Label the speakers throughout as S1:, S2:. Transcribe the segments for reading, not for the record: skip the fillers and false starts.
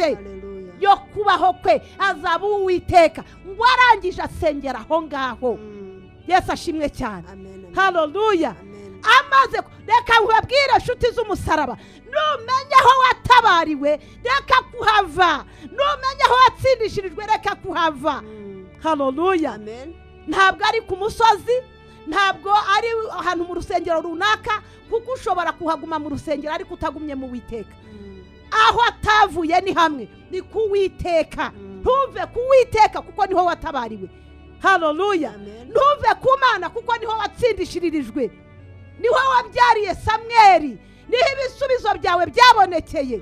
S1: yose yo kubaho kwe azaba uwiteka ngo arangije asengera aho ngaho. Yesu ashimwe cyane. Haleluya. Amaze reka nkubabwire nshuti z'umusaraba, numenye aho watabariwe reka kuhava, numenye aho watsindishirijwe reka kuhava. Haleluya. Ntabwo ari ku musozi, ntabwo ari ahantu mu rusengero runaka, kuko ushobora kuhaguma mu rusengero ariko utagumye mu Uwiteka. Aho atavuye ni hamwe, ni ku Uwiteka. Ntuve ku Uwiteka kuko niho watabariwe. Haleluya. Ntuve ku Mana kuko niho watsindishiririjwe, niho wabyariye Samweli, niho ibisubizo byawe byabonekeye.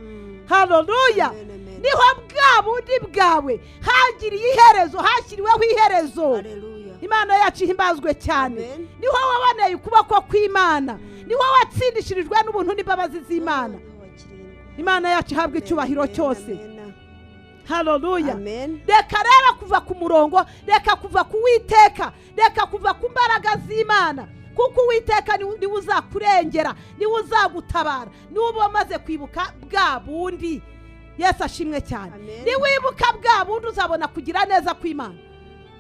S1: Haleluya. Niho bwa bundi bwawe hagiriye iherezo, hashyiriweho iherezo. Imana yacu ihimbazwe cyane. Niho waboneye ukuboko kw'Imana, niho watsindishirijwe n'ubuntu n'imbabazi z'Imana. Imana yacu ihabwa icyubahiro cyose. Haleluya. Reka rero kuva ku murongo, reka kuva ku Uwiteka, reka kuva ku mbaraga z'Imana, kuko Uwiteka niwe uzakurengera, niwe uzagutabara, niwe umaze kwibuka bwa bundi. Yesu ashimwe cyane. Niwibuka bwa bundi uzabona kugira neza kw'Imana.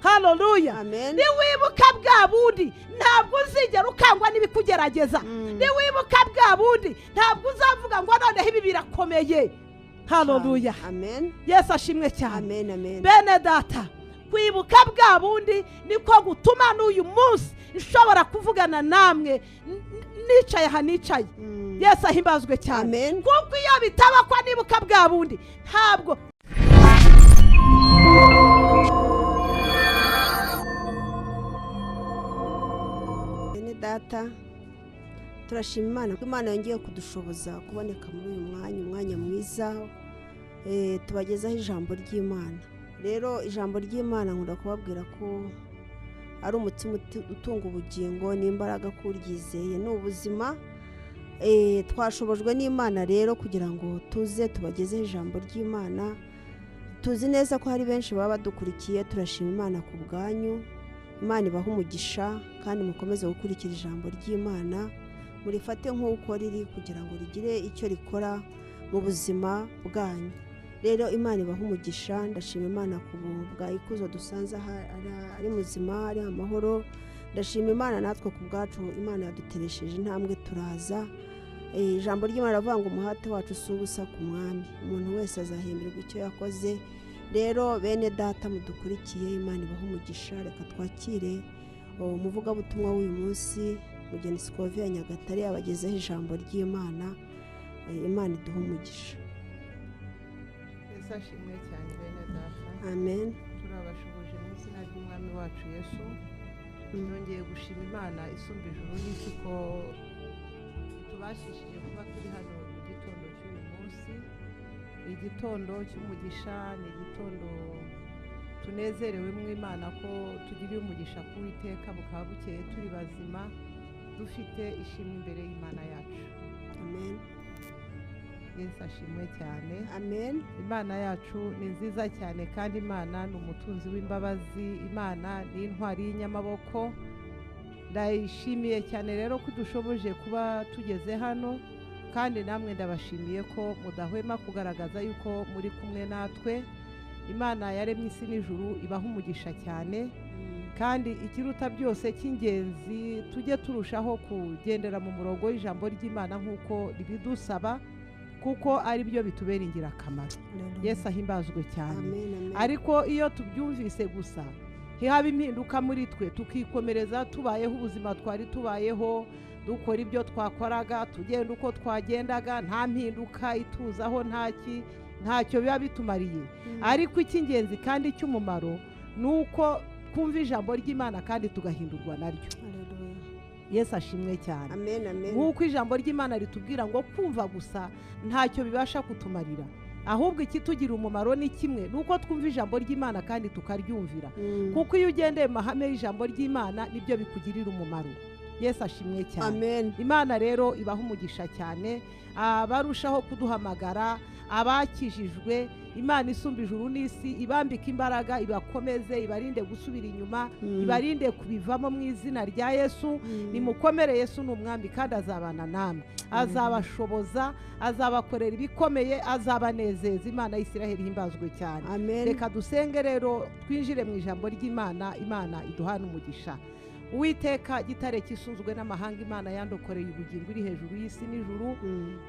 S1: Haleluya. Niwibuka bwa bundi ntabwo uzigera ukangwa n'ibikugerageza. Niwibuka bwa bundi ntabwo uzavuga ngo noneho ibi birakomeye. Haleluya. Yesu ashimwe cyane. Bene data, kwibuka bwa bundi niko gutuma n'uyu munsi nshobora kuvugana namwe nicaye aha nicaye. Yesu ahimbazwe cyane. Kuko iyo bitaba kwa nibuka bwa bundi ntabwo
S2: data. Turashima Imana ko Imana yongeye kudushoboza kuboneka muri uyu umwanya mwiza, tubagezaho ijambo ry'Imana. Rero ijambo ry'Imana nkunda kubabwira ko ari umutima utunga ubugingo n'imbaraga kuryizeye n'ubuzima. Twashobojwe n'Imana rero kugira ngo tuze tubagezeho ijambo ry'Imana. Tuzi neza ko hari benshi baba badukurikiye. Turashima Imana ku bwanyu. Imana ibaha umugisha kandi mukomeze gukurikira ijambo ry'Imana, murifate nk'uko riri kugira ngo rigire icyo rikora mu buzima bwanyu. Rero Imana ibaha umugisha. Ndashima Imana ku bwa ikuzo dusanze ari muzima, ari amahoro. Ndashima Imana natwe ku bwacu, Imana yaduteresheje intambwe turaza. Ijambo ry'Imana ravuga ngo umuhate wacu si ubusa ku mwami, umuntu wese azahemberwa icyo yakoze. Rero bene data mudukurikiye, Imana ibaha umugisha. Reka twakire umuvugabutumwa w'uyu munsi, Mugeni Scovia Nyagatare, abagezeho ijambo ry'Imana. Imana iduha umugisha.
S3: Yesu ashimwe cyane bene data.
S2: Amen.
S3: Turabashoboje mu izina ry'Umwami wacu Yesu. Nongeye gushima Imana isumba ijuru n'isi ko itubashishije kuba turi hano mu gitondo cy'uyu munsi. Igitondo cy'umugisha, ni igitondo tunezerewe mu Imana ko tugiriye umugisha ku Uwiteka, bukaba bukeye turi bazima dufite ishimwe imbere y'Imana yacu.
S2: Amen.
S3: Yesu ashimwe cyane.
S2: Amen.
S3: Imana yacu ni nziza cyane kandi Imana ni umutunzi w'imbabazi. Imana ni intwari y'inyamaboko. Ndayishimiye cyane rero ko dushoboje kuba tugeze hano, kandi namwe ndabashimiye ko mudahwema kugaragaza yuko muri kumwe natwe. Imana yaremye isi n'ijuru ibaha umugisha cyane, kandi ikiruta byose cy'ingenzi tujye turushaho kugendera mu murongo w'ijambo ry'Imana nk'uko ribidusaba, kuko ari byo bitubera ingirakamaro. Yesu ahimbazwe cyane. Ariko iyo tubyumvise gusa ntihaba impinduka muri twe, tukikomereza tubayeho ubuzima twari tubayeho, dukora ibyo twakoraga, tugenda uko twagendaga, nta mpinduka ituzaho, ntacyo biba bitumariye. Ariko icy'ingenzi kandi cy'umumaro ni uko twumva ijambo ry'Imana kandi tugahindurwa naryo. Yesu ashimwe cyane.
S2: Amen. Amen.
S3: Nk'uko ijambo ry'Imana ritubwira ngo kumva gusa ntacyo bibasha kutumarira, ahubwo ikitugira umumaro ni kimwe, nuko twumva ijambo ry'Imana kandi tukaryumvira. Kuko iyo ugendeye mu mahame y'ijambo ry'Imana nibyo bikugirira umumaro. Yesu ashimwe cyane.
S2: Amen.
S3: Imana rero ibaha umugisha cyane, abarushaho kuduhamagara, abakijijwe, imana isumba ijuru n'isi ibambika imbaraga, ibakomeze, ibarinde gusubira inyuma, ibarinde kubivamo mu izina rya Yesu. Nimukomere, Yesu ni umwami kandi azabana namwe, azabashoboza, azabakorera ibikomeye, azabanezeza. Imana y'Isiraheli himbazwe cyane. Reka dusenge rero twinjire mu ijambo ry'Imana. Imana iduhana umugisha. Uwiteka gitare kisuzwe n'amahanga, Imana yandokoreye ubugingo iri hejuru y'isi n'ijuru,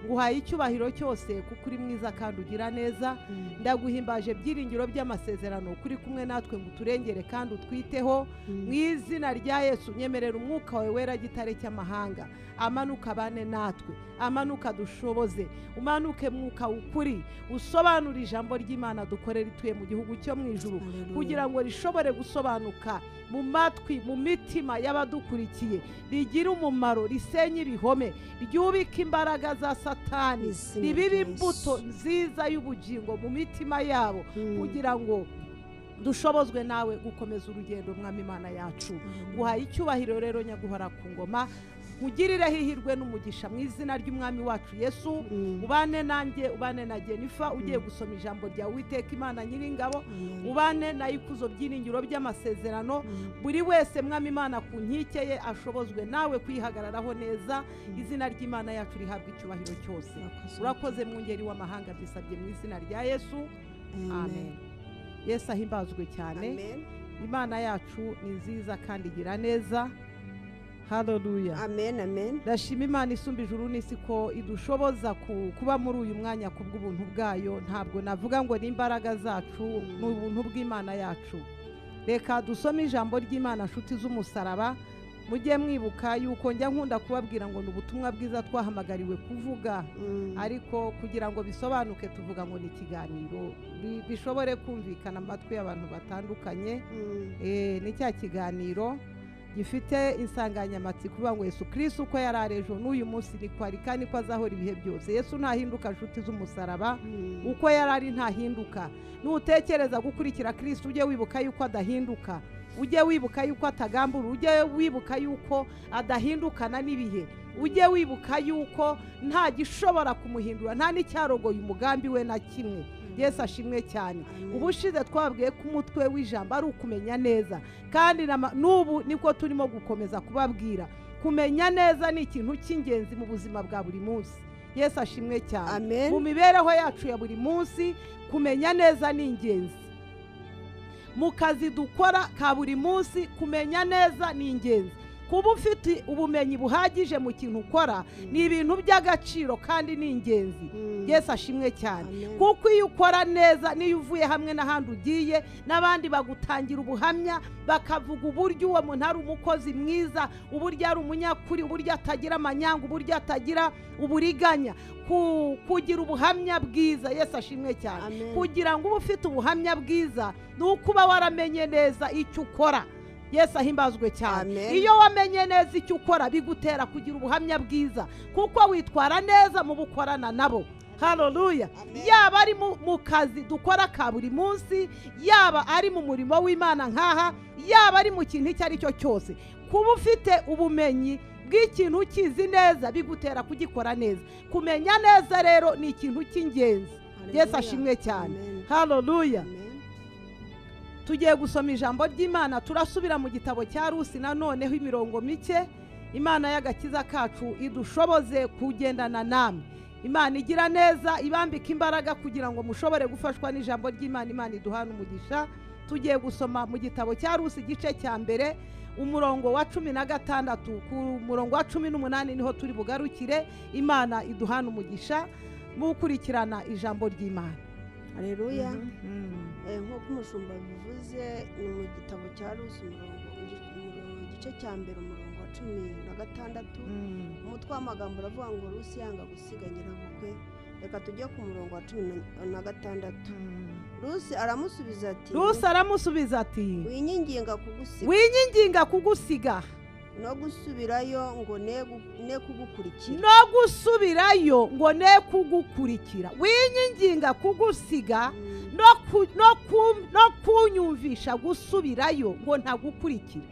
S3: nguhaye icyubahiro cyose kuko uri mwiza kandi ugira neza. Ndaguhimbaje byiringiro by'amasezerano kuri kumwe natwe ngo uturengere kandi utwiteho. Mu izina rya Yesu nyemerera umwuka wawe wera gitare cy'amahanga amanuka bane natwe, amanuka dushoboze, umanuke mwuka ukuri, usobanura ijambo ry'Imana dukorera ituye mu gihugu cyo mu ijuru, kugira ngo rishobore gusobanuka mu matwi, mu mitima y'abadukurikiye, rigira umumaro, risenye ibihome, ryubika imbaraga za Satani, ribiba imbuto nziza y'ubugingo mu mitima yabo, kugira ngo dushobozwe nawe gukomeza urugendo mwami Imana yacu. Nguhaye icyubahiro rero nyaguhora ku ngoma, ugirire hihirwe n'umugisha mu izina ry'umwami wacu Yesu. Ubane nanjye, ubane na Jennifer ugiye gusoma ijambo rya Uwiteka Imana Nyiringabo, ubane na ikuzo byiringiro by'amasezerano. Buri wese mwami Imana ku nkike ye ashobozwe nawe kwihagararaho neza. Izina ry'Imana yacu rihabwa icyubahiro cyose. Urakoze mwungeri w'amahanga, bisabye mu izina rya Yesu, amen. Yesu ahimbazwe cyane. Imana yacu ni nziza kandi igira neza. Haleluya.
S2: Amen, amen.
S3: Ndashima Imana isumba ijuru n'isi ko idushoboza kuba muri uyu mwanya kubw'ubuntu bwayo. Ntabwo navuga ngo ni imbaraga zacu, ni ubuntu bw'Imana yacu. Reka dusome ijambo ry'Imana, nshuti z'umusaraba. Mujye mwibuka yuko njya nkunda kubabwira ngo ni ubutumwa bwiza twahamagariwe kuvuga, ariko kugira ngo bisobanuke tuvuga ngo ni ikiganiro bishobore kumvikana amatwi y'abantu batandukanye. Ni cya kiganiro gifite insanganyamatsiko kuvuga ngo Yesu Kristo uko yari ari ejo n'uyu munsi niko ari kandi ko azahora ibihe byose. Yesu ntahinduka, nshuti z'umusaraba, uko yari ari ntahinduka. Nutekereza gukurikira Kristo ujye wibuka yuko adahinduka, ujye wibuka yuko atagambura, ujye wibuka yuko adahindukana n'ibihe, ujye wibuka yuko nta gishobora kumuhindura, nta n'icyarogoye umugambi we na kimwe. Yesu ashimwe cyane. Ubushize twabwiye ko umutwe w'ijambo ari ukumenya neza, kandi n'ubu niko turimo gukomeza kubabwira. Kumenya neza ni ikintu cy'ingenzi mu buzima bwa buri munsi. Yesu ashimwe cyane. Mu mibereho yacu ya buri munsi kumenya neza ni ingenzi. Mu kazi dukora ka buri munsi kumenya neza ni ingenzi. Kuba ufite ubumenyi buhagije mu kintu ukora ni ibintu by'agaciro kandi ni ingenzi. Yesu ashimwe cyane. Kuko iyo ukora neza, niyo uvuye hamwe n'ahandi ugiye, n'abandi bagutangira ubuhamya bakavuga uburyo uwo muntu ari umukozi mwiza, uburyo ari umunyakuri, uburyo atagira amanyanga, uburyo atagira uburiganya. Kugira ubuhamya bwiza. Yesu ashimwe cyane. Kugira ngo ube ufite ubuhamya bwiza ni ukuba waramenye neza icyo ukora. Yesu ahimbazwe cyane. Iyo wamenye neza icyo ukora bigutera kugira ubuhamya bwiza, kuko witwara neza mu bukorana nabo. Haleluya. Yaba ari mu kazi dukora ka buri munsi, yaba ari mu murimo w'Imana nkaha, yaba ari mu kintu icyo ari cyo cyose, kuba ufite ubumenyi bw'ikintu ukizi neza bigutera kugikora neza. Kumenya neza rero ni ikintu cy'ingenzi. Yesu ashimwe cyane. Haleluya. Tugiye gusoma ijambo ry'Imana, turasubira mu gitabo cya Rusi nanoneho imirongo mike. Imana y'agakiza kacu idushoboze kugendana namwe. Imana igira neza, ibambika imbaraga kugira ngo mushobore gufashwa n'ijambo ry'Imana. Imana iduhana umugisha. Tugiye gusoma mu gitabo cya Rusi igice cya mbere, umurongo wa 16 ku murongo wa 18 niho turi bugarukire. Imana iduhana umugisha mu gukurikirana ijambo ry'Imana.
S2: Haleluya. Nk'uko umushumba bivuze, ni mu gitabo cya Rusi igice cya mbere umurongo wa 16. Umutwe w'amagambo uravuga ngo Rusi yanga gusiga nyirabukwe. Reka tujye ku murongo wa 16. Rusi aramusubiza ati winyinginga kugusiga no gusubirayo ngo ne kugukurikira. Winyinginga kugusiga no kunyumvisha gusubirayo ngo ntagukurikira.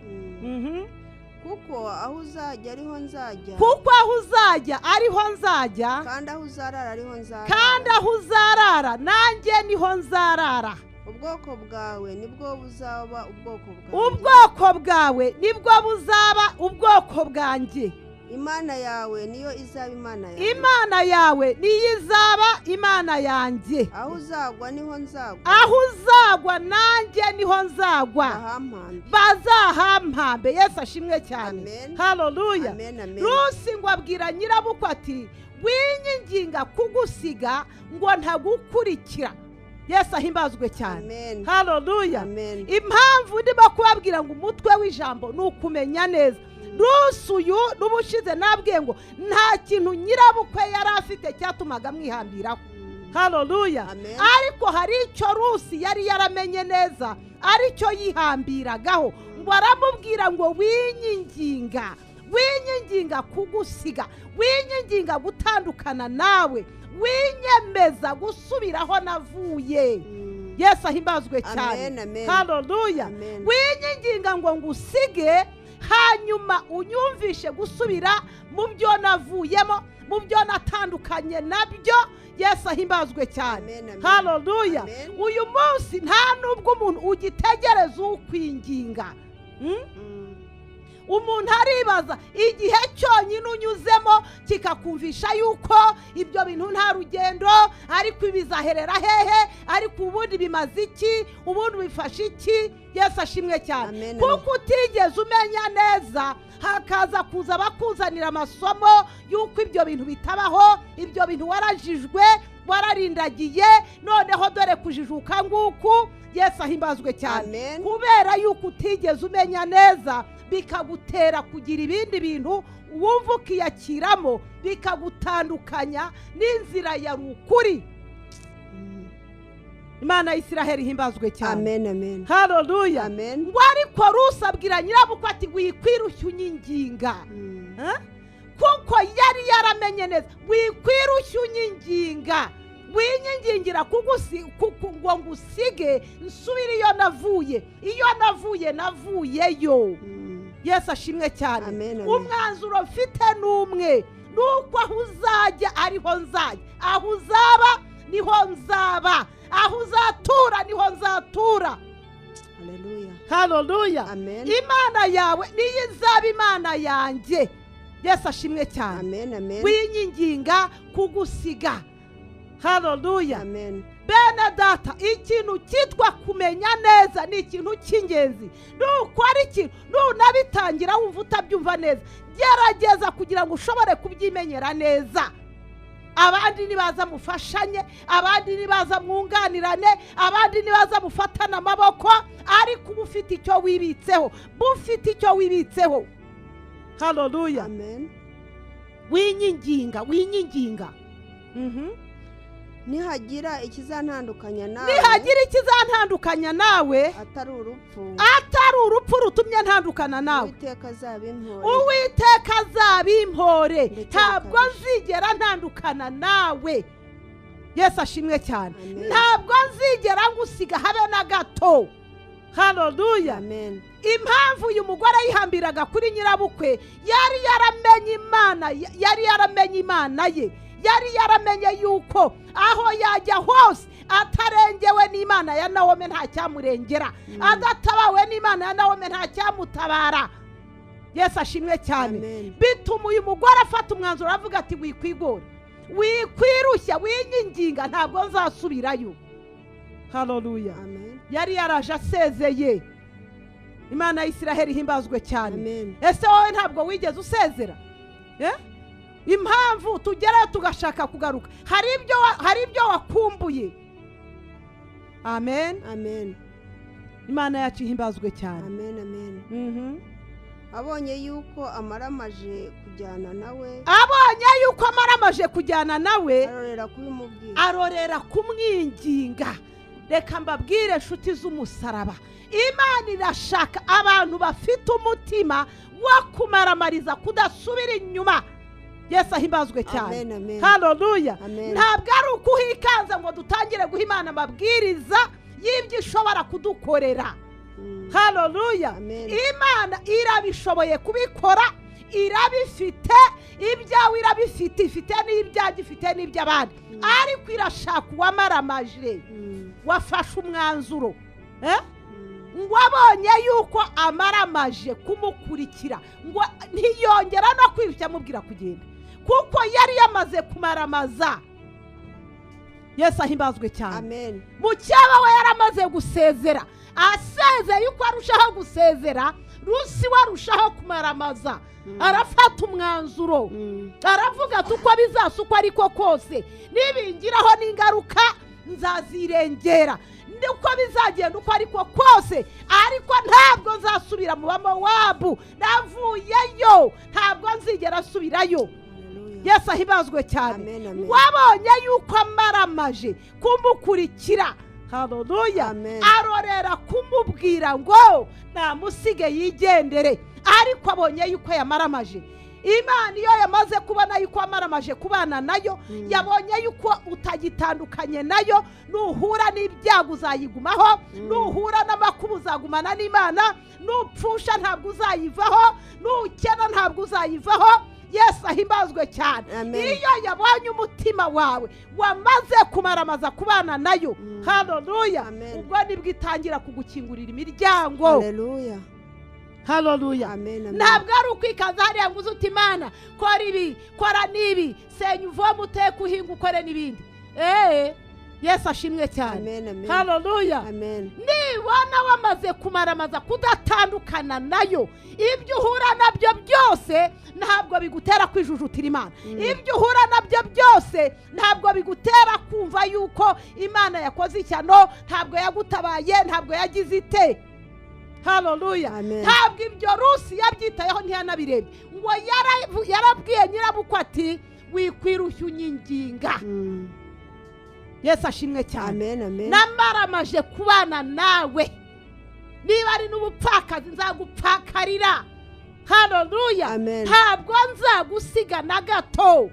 S2: kuko aho uzajya ariho nzajya,
S1: kuko aho uzajya ariho nzajya,
S2: kandi aho uzarara ariho nzarara,
S1: kandi aho uzarara nanjye niho nzarara.
S2: ubwoko bwawe nibwo buzaba ubwoko bwanjye,
S1: ubwoko bwawe nibwo buzaba ubwoko bwanjye.
S2: imana yawe niyo izaba imana yawe,
S1: imana yawe niyo izaba imana yanjye.
S2: aho uzagwa niho nzagwa,
S1: aho uzagwa nanjye niho nzagwa,
S2: bahampambe,
S1: bazahampambe. Yesu ashimwe cyane.
S2: Amen.
S1: Haleluya.
S2: amen amen.
S1: Rusi ngo abwira nyirabukwe ati winyinginga kugusiga ngo ntagukurikira. Yesu ahimbazwe cyane.
S2: Amen.
S1: Haleluya.
S2: Amen.
S1: Impamvu ndimo kubabwira ngo umutwe w'ijambo ni ukumenya neza. Rusi uyu n'ubushize nabwiye ngo nta kintu nyirabukwe yari afite cyatumaga mwihambiraho. Haleluya.
S2: Amen.
S1: Ariko hari icyo Rusi yari yaramenye neza, aricyo yihambiragaho. Ngo aramubwira ngo winyinginga kugusiga, winyinginga gutandukana nawe, winyemeza gusubiraho navuye. Yesu ahimbazwe cyane.
S2: Amen, amen.
S1: Haleluya.
S2: Amen.
S1: Winyinginga ngo ngusige, hanyuma unyumvishe gusubira mu byo navuyemo, mu byo natandukanye nabyo. Yesu ahimbazwe cyane.
S2: Amen, amen.
S1: Haleluya.
S2: Amen.
S1: Uyu munsi nta nubwo umuntu ugitegereza ukwinginga. Umuntu aribaza igihe cyonyine unyuzemo kikakumvisha yuko ibyo bintu nta rugendo, ariko ibizaherera hehe, ariko ubundi bimaze iki, ubundi bifashe iki. Yesu ashimwe cyane.
S2: Amen,
S1: kuko utigeze umenya neza, hakaza kuza bakuzanira amasomo yuko ibyo bintu bitabaho, ibyo bintu warajijwe, wararindagiye, noneho dore kujijuka nguku. Yesu ahimbazwe cyane.
S2: Amen.
S1: Kubera yuko utigeze umenya neza, bikagutera kugira ibindi bintu wumva ukiyakiramo, bikagutandukanya n'inzira ya rukuri. Imana y'Isiraheli ihimbazwe cyane.
S2: Amen, amen.
S1: Haleluya.
S2: Amen.
S1: Ngo ariko Rusi abwira nyirabukwe ati wikwirushya unyinginga. Kuko yari yaramenye neza, wikwirushya unyinginga, winyingingira ngo ngusige nsubire iyo navuye navuyeyo. Yesu ashimwe cyane.
S2: Amen, amen.
S1: Umwanzuro mfite n'umwe, nuko aho uzajya ariho nzajya, aho uzaba niho nzaba, aho uzatura niho nzatura.
S2: Haleluya.
S1: Haleluya.
S2: Amen.
S1: Imana yawe niyo izaba imana yanjye. Yesu ashimwe cyane.
S2: Amen, amen.
S1: Winyinginga kugusiga. Haleluya.
S2: Amen.
S1: Bene data, ikintu cyitwa kumenya neza ni ikintu cy'ingenzi. Nuko ari ikintu nunabitangira wumva utabyumva neza, gerageza kugira ngo ushobore kubyimenyera neza. Abandi nibaza mufashanye, abandi nibaza mwunganirane, abandi nibaza mufatana amaboko, ariko uba ufite icyo wibitseho. Haleluya.
S2: Amen.
S1: Winyinginga.
S2: Nihagira ikizantandukanya
S1: nawe,
S2: atari
S1: urupfu rutumye ntandukana nawe,
S2: Uwiteka
S1: azabimpore. Ntabwo nzigera ntandukana nawe. Yesu ashimwe cyane.
S2: Amen.
S1: Ntabwo nzigera ngusiga habe na gato. Haleluya.
S2: Amen.
S1: Impamvu uyu mugore yihambiraga kuri nyirabukwe, yari yaramenye Imana ye. Yari yaramenye yuko aho yajya hose atarengewe n'Imana ya Nawomi nta cyamurengera, adatabawe n'Imana ya Nawomi nta cyamutabara. Yesu ashimwe cyane.
S2: Amen.
S1: Bituma uyu mugore afata umwanzuro avuga ati wikwigora, wikwirushya, winyinginga, ntabwo nzasubirayo. Haleluya.
S2: Amen.
S1: Yari yaraje asezeye. Imana y'Isiraheli ihimbazwe cyane.
S2: Amen.
S1: Ese wowe ntabwo wigeze usezera? Impamvu tugerayo tugashaka kugaruka, hari ibyo wakumbuye. Amen.
S2: Amen.
S1: Imana yacu ihimbazwe cyane.
S2: Amen, amen. Abonye yuko amaramaje kujyana nawe, arorera kumwinginga. Reka mbabwire inshuti z'umusaraba, Imana irashaka abantu bafite umutima wo kumaramariza, kudasubira inyuma. Yesu ahimbazwe cyane. Amen, amen.
S1: Haleluya.
S2: Amen.
S1: Ntabwo ari ukuhikanza ngo dutangire guha Imana amabwiriza y'ibyo ishobora kudukorera. haleluya. Imana irabishoboye kubikora, irabifite, ibyawe irabifite, ifite n'ibyaje, ifite n'iby'abandi, ariko irashaka uwamaramaje, wafashe umwanzuro ngo abonye yuko amaramaje kumukurikira, ngo ntiyongera no kwirushya amubwira kugenda, kuko yari yamaze kumaramaza. Yesu ahimbazwe cyane. Mucyaba we yaramaze gusezera, asezeye yuko arushaho gusezera, Rusi warushaho kumaramaza, arafata umwanzuro, aravuga ati uko bizasa uko ariko kose, nibingiraho n'ingaruka nzazirengera, uko bizagenda uko ariko kose, ariko ntabwo nzasubira mu Bamowabu, navuyeyo ntabwo nzigera asubirayo. Yesu ahibazwe cyane. Wabonye yuko amaramaje kumukurikira, haleluya, arorera kumubwira ngo namusige yigendere, ariko abonye yuko yamaramaje. Imana iyo yamaze kubona yuko amaramaje kubana nayo, yabonye yuko utagitandukanye nayo, nuhura n'ibyago uzayigumaho, nuhura n'amakuba uzagumana n'Imana, nupfusha ntabwo uzayivaho, nukena ntabwo uzayivaho. Yesu ahimbazwe cyane. Iyo yabonye umutima wawe wamaze kumaramaza kubana nayo, haleluya, ubwo nibwo itangira kugukingurira imiryango. Haleluya, haleluya. Ntabwo ari ukwikaza hariya ngo uze uti Imana kora ibi, kora n'ibi, senya uvome uteke uhinga ukore n'ibindi. Yesu ashimwe cyane. Haleluya. Nibona wamaze kumaramaza kudatandukana nayo, ibyo uhura nabyo byose ntabwo bigutera kwijujutira Imana, ibyo uhura nabyo byose ntabwo bigutera kumva yuko Imana yakoze icyano, ntabwo yagutabaye, ntabwo yagize ite. Haleluya. Ntabwo ibyo Rusi yabyitayeho, ntiyanabirebye, ngo yarabwiye nyirabukwe ati wikwirushya unyinginga. Yesu ashimwe cyane. Namaramaje kubana nawe, niba ari n'ubupfakazi nzagupfakarira. Haleluya. Ntabwo nzagusiga na gato.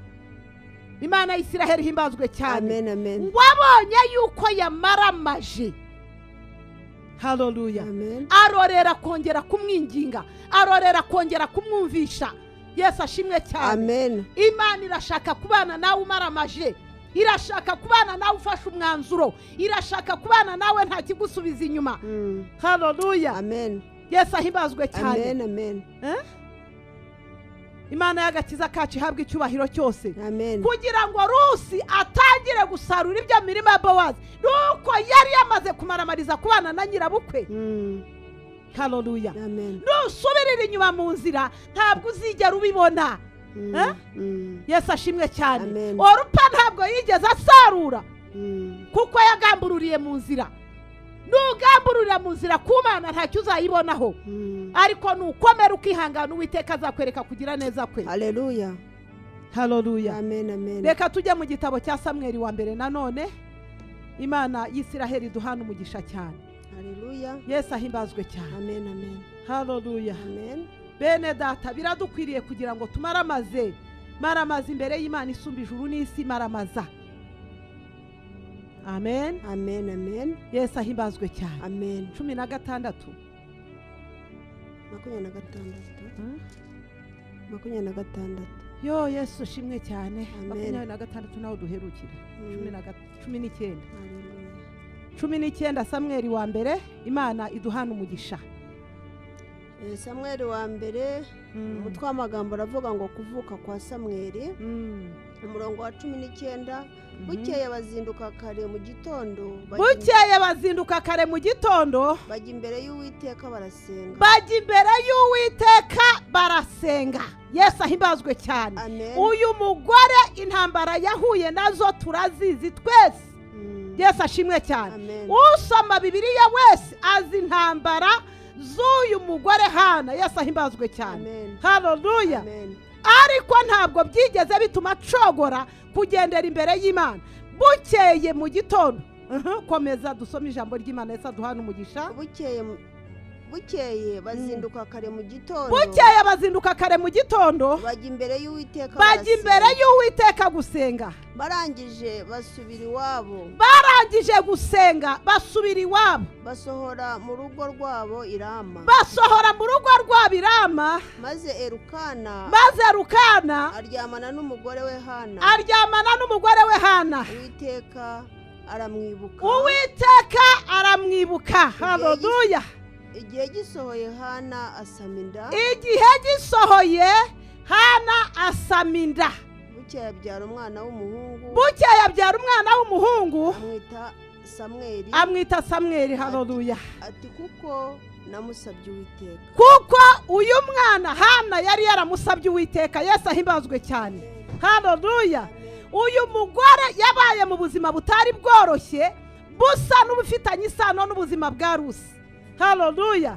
S1: Imana y'Isiraheli himbazwe cyane. Wabonye yuko yamaramaje, haleluya, arorera kongera kumwinginga, arorera kongera kumwumvisha. Yesu ashimwe cyane. Imana irashaka kubana nawe umaramaje, irashaka kubana nawe ufashe umwanzuro, irashaka kubana nawe nta kigusubiza inyuma. Haleluya. Yesu ahimbazwe cyane. Imana y'agakiza kacu ihabwa icyubahiro cyose, kugira ngo Rusi atangire gusarura ibyo mirima ya Bowazi, nuko yari yamaze kumaramariza kubana na nyirabukwe. Haleluya. Nusubirira inyuma mu nzira ntabwo uzigera ubibona. Yesu ashimwe cyane. Orupa ntabwo yigeze asarura, kuko yagambururiye mu nzira. Nugambururira mu nzira kumana ntacyo uzayibonaho, ariko nukomera ukihangana, Uwiteka azakwereka kugira neza kwe. Haleluya, haleluya. Reka tujye mu gitabo cya Samweli wa mbere. Nanone Imana y'Isiraheli duhana umugisha cyane. Haleluya. Yesu ahimbazwe cyane. Haleluya. Bene data, biradukwiriye kugira ngo tumaramaze, maramaza imbere y'Imana isumba ijuru n'isi, maramaza. Amen. Yesu ahimbazwe cyane. 16
S2: 26.
S1: Yo, Yesu shimwe cyane. 26 naho duherukira. 19. 19 Samweli wa mbere. Imana iduhana umugisha.
S2: Samweli wa mbere, umutwe w'amagambo aravuga ngo kuvuka kwa Samweli. Umurongo wa 19. Bukeye bazinduka kare mu gitondo, bajya imbere y'Uwiteka barasenga. Yesu ahimbazwe cyane. Uyu mugore intambara yahuye nazo turazizi twese. Yesu ashimwe cyane. Usoma Bibiliya wese azi intambara z'uyu mugore Hana. Yesu ahimbazwe cyane. Haleluya. Ariko ntabwo byigeze bituma acogora kugendera imbere y'Imana. Bukeye mu gitondo, komeza dusome ijambo ry'Imana. Yesu aduhana umugisha. bukeye bazinduka kare mu gitondo
S1: bukeye bazinduka kare mu gitondo
S2: bajya imbere y'Uwiteka
S1: bajya imbere y'Uwiteka gusenga
S2: barangije basubira iwabo
S1: barangije gusenga basubira iwabo
S2: basohora mu rugo rwabo i Rama
S1: basohora mu rugo rwabo i Rama
S2: maze Elukana aryamana n'umugore we Hana Uwiteka aramwibuka haleluya igihe gisohoye Hana asama inda bukeye abyara umwana w'umuhungu amwita Samweli haleluya ati kuko namusabye Uwiteka kuko uyu mwana Hana yari yaramusabye Uwiteka Yesu ahimbazwe cyane haleluya uyu mugore yabaye mu buzima butari bworoshye busa n'ubufitanye isano n'ubuzima bwa Rusi haleluya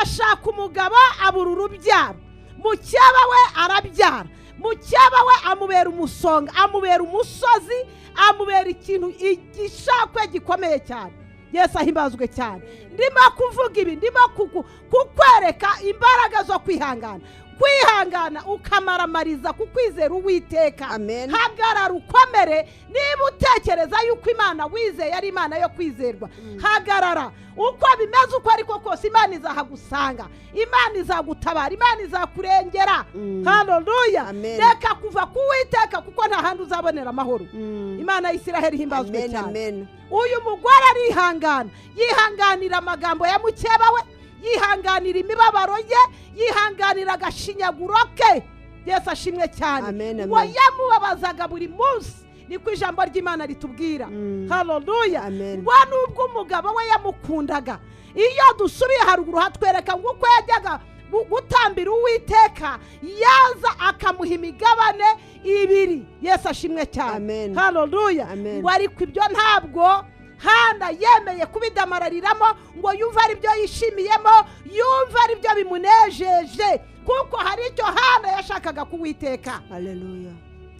S2: ashaka umugabo abura urubyaro mucyaba we arabyara mucyaba we amubera umusonga amubera umusozi amubera ikintu igishakwe gikomeye cyane Yesu ahimbazwe cyane ndimo kuvuga ibi ndimo kukwereka imbaraga zo kwihangana ukamaramariza kukwizera Uwiteka hagarara ukomere niba utekereza yuko Imana wizeye ari Imana yo kwizerwa hagarara uko bimeze uko ariko kose Imana izahagusanga Imana izagutabara Imana izakurengera haleluya reka kuva ku Uwiteka kuko nta handi uzabonera amahoro Imana y'Isiraheli himbazwe cyane uyu mugore yihanganira amagambo ya mukeba we yihanganira imibabaro ye yihanganira agashinyaguro ke Yesu ashimwe cyane ngo yamubabazaga buri munsi niko ijambo ry'Imana ritubwira haleluya ngo nubwo umugabo we yamukundaga iyo dusubiye haruguru hatwereka ngo uko yajyaga gutambira Uwiteka yaza akamuha imigabane ibiri Yesu ashimwe cyane haleluya ngo ariko ibyo ntabwo Hana yemeye kubidamarariramo ngo yumva ari byo yishimiyemo yumva ari byo bimunejeje kuko hari icyo Hana yashakaga kuwiteka haleluya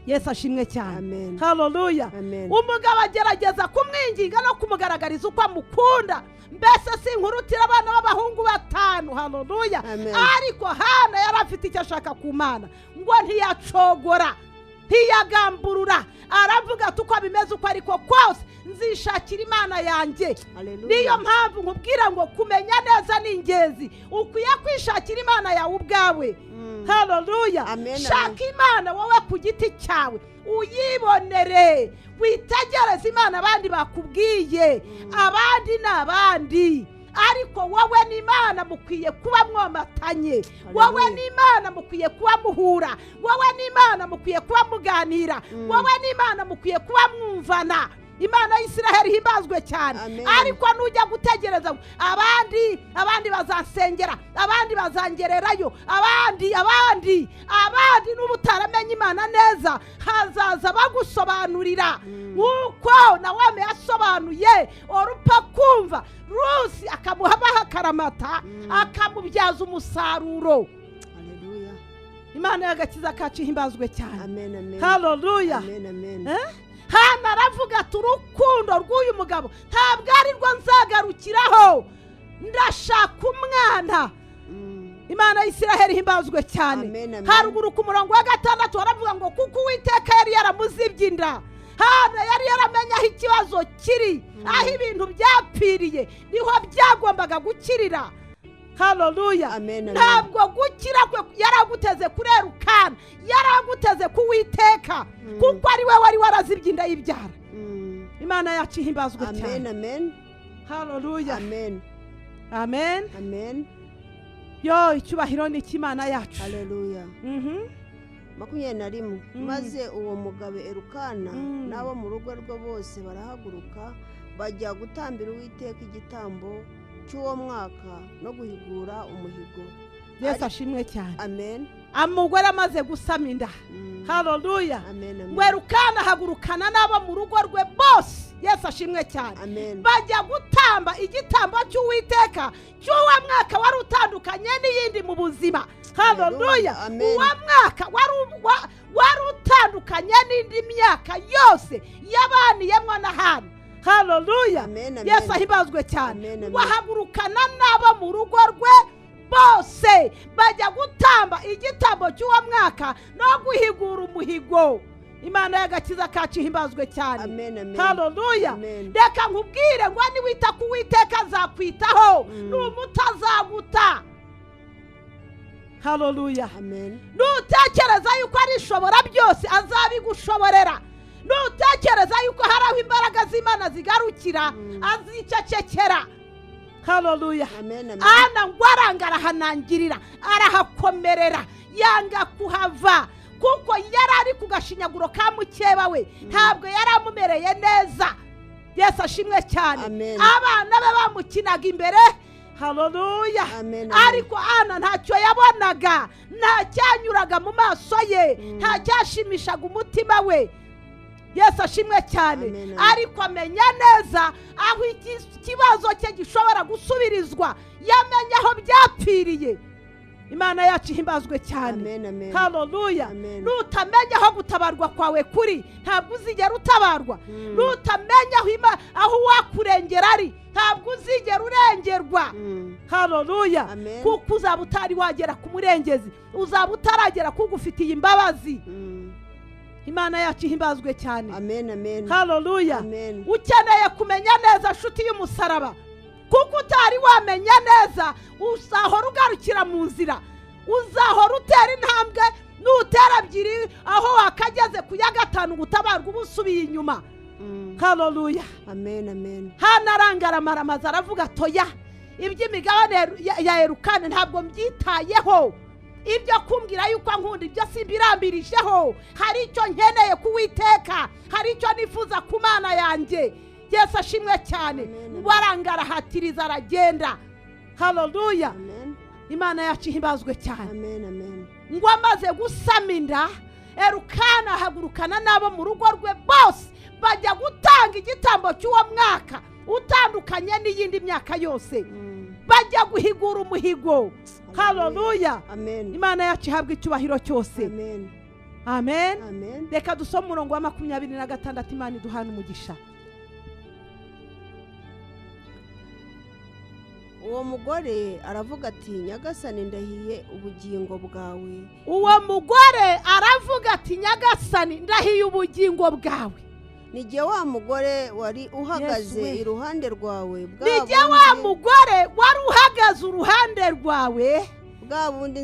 S2: Yesu ashimwe cyane haleluya umugabo agerageza kumwinginga no kumugaragariza uko amukunda mbese sinkurutira abana b'abahungu 5 haleluya ariko Hana yari afite icyo ashaka ku Mana ngo ntiyacogora ntiyagamburura aravuga tuko bimeze uko ariko kose nzishakira Imana yanjye niyo mpamvu nkubwira ngo kumenya neza ni ingenzi ukwiye kwishakira Imana yawe ubwawe haleluya shaka Imana wowe ku giti cyawe uyibonere witegereze Imana abandi bakubwiye abandi n'abandi ariko wowe n'Imana mukwiye kuba mwomatanye wowe n'Imana mukwiye kuba muhura wowe n'Imana mukwiye kuba muganira wowe n'Imana mukwiye kuba mwumvana Imana y'Isiraheli himbazwe cyane ariko nujya gutegereza abandi bazansengera abandi bazangererayo abandi n'ubutaramenye Imana neza hazaza bagusobanurira nkuko nawe yasobanuye orupa kumva Rusi akamuhabaho akaramata akamubyaza umusaruro haleluya Imana y'agakiza kacu himbazwe cyane haleluya Hana aravuga ati urukundo rw'uyu mugabo ntabwo ari rwo nzagarukiraho ndashaka umwana Imana y'Isiraheli himbazwe cyane haruguru ku murongo wa 6 baravuga ngo kuko Uwiteka yari yaramuzibye inda Hana yari yaramenye aho ikibazo kiri aho ibintu byapfiriye niho byagombaga gukirira haleluya ntabwo gukira kwe yaraguteze kurerukana yaraguteze kuwiteka kuko ari we wari warazibye inda y'ibyara Imana yacu himbazwe cyane amen haleluya amen yo icyubahiro ni cy'Imana yacu haleluya 21 maze uwo mugabo Elukana nabo mu rugo rwo bose barahaguruka bajya gutambira Uwiteka igitambo cy'uwo mwaka no guhigura umuhigo
S1: Yesu ashimwe cyane
S2: amen
S1: amugore amaze gusama inda haleluya Elukana hagurukana nabo mu rugo rwe bose Yesu ashimwe cyane bajya gutamba igitambo cy'Uwiteka cy'uwo mwaka wari utandukanye n'iyindi mu buzima haleluya uwo mwaka wari utandukanye n'indi myaka yose yabaniyemo na Hana haleluya.
S2: Amen, amen.
S1: Yesu ahimbazwe cyane.
S2: Amen, amen.
S1: Wahagurukana n'abo mu rugo rwe bose bajya gutamba igitambo cy'uwo mwaka no guhigura umuhigo. Imana y'agakiza kacu ihimbazwe cyane.
S2: Amen, amen.
S1: haleluya.
S2: Amen.
S1: Reka nkubwire ngo niwita ku Uwiteka azakwitaho n'umutazaguta. haleluya.
S2: Amen.
S1: Nutekereza yuko ari ishobora byose azabigushoborera. Nutekereza yuko hari aho imbaraga z'Imana zigarukira azicecekera. haleluya.
S2: Amen, amen.
S1: Ana ngo aranga arahanangirira arahakomerera yanga kuhava kuko yari ari ku gashinyaguro ka mukeba we ntabwo yari amumereye neza. Yesu ashimwe cyane.
S2: Amen.
S1: Abana be bamukinaga imbere. haleluya.
S2: Amen, amen.
S1: Ariko Ana ntacyo yabonaga, nta cyanyuraga mu maso ye, nta cyashimishaga umutima we. Yesu ashimwe cyane.
S2: Amen, amen.
S1: Ariko amenya neza aho ikibazo cye gishobora gusubirizwa, yamenye aho byapfiriye. Imana yacu ihimbazwe cyane.
S2: Amen, amen.
S1: haleluya.
S2: Amen.
S1: Nutamenya aho gutabarwa kwawe kuri, ntabwo uzigera utabarwa. Nutamenya aho wakurengera ari, ntabwo uzigera urengerwa. haleluya.
S2: Amen.
S1: Kuko uzaba utari wagera ku murengezi, uzaba utaragera kugufitiye imbabazi. Imana yacu ihimbazwe cyane.
S2: Amen, amen.
S1: haleluya.
S2: Amen.
S1: Ukeneye kumenya neza nshuti y'umusaraba, kuko utari wamenya neza uzahora ugarukira mu nzira, uzahora utera intambwe n'utera ebyiri aho wakageze ku ya gatanu gutabarwa uba usubiye inyuma. haleluya.
S2: Amen, amen.
S1: Hana arangaramaza aravuga toya iby'imigabane ya Elukana ntabwo mbyitayeho, ibyo kumbwira yuko nkunda ibyo simbirambirijeho. Hari icyo nkeneye ku Uwiteka, hari icyo nifuza ku Mana yanjye. Yesu ashimwe cyane. Warangarahatiriza aragenda. haleluya.
S2: Amen.
S1: Imana yacu ihimbazwe cyane.
S2: Amen, amen.
S1: Ngo amaze gusama inda, Elukana ahagurukana n'abo mu rugo rwe bose bajya gutanga igitambo cy'uwo mwaka utandukanye n'iyindi myaka yose. Bajya guhigura umuhigo. haleluya.
S2: Amen.
S1: Imana yacu ihabwa icyubahiro cyose.
S2: Amen.
S1: Amen.
S2: Amen.
S1: Reka dusome umurongo wa 26. Imana iduhana umugisha.
S2: Uwo mugore aravuga ati Nyagasani ndahiye ubugingo bwawe.
S1: Uwo mugore aravuga ati Nyagasani ndahiye ubugingo bwawe.
S2: Nijye wa mugore wari uhagaze
S1: Yes, we.
S2: iruhande rwawe.
S1: Nijye wa mugore wari uhagaze uruhande rwawe.
S2: Bwa bundi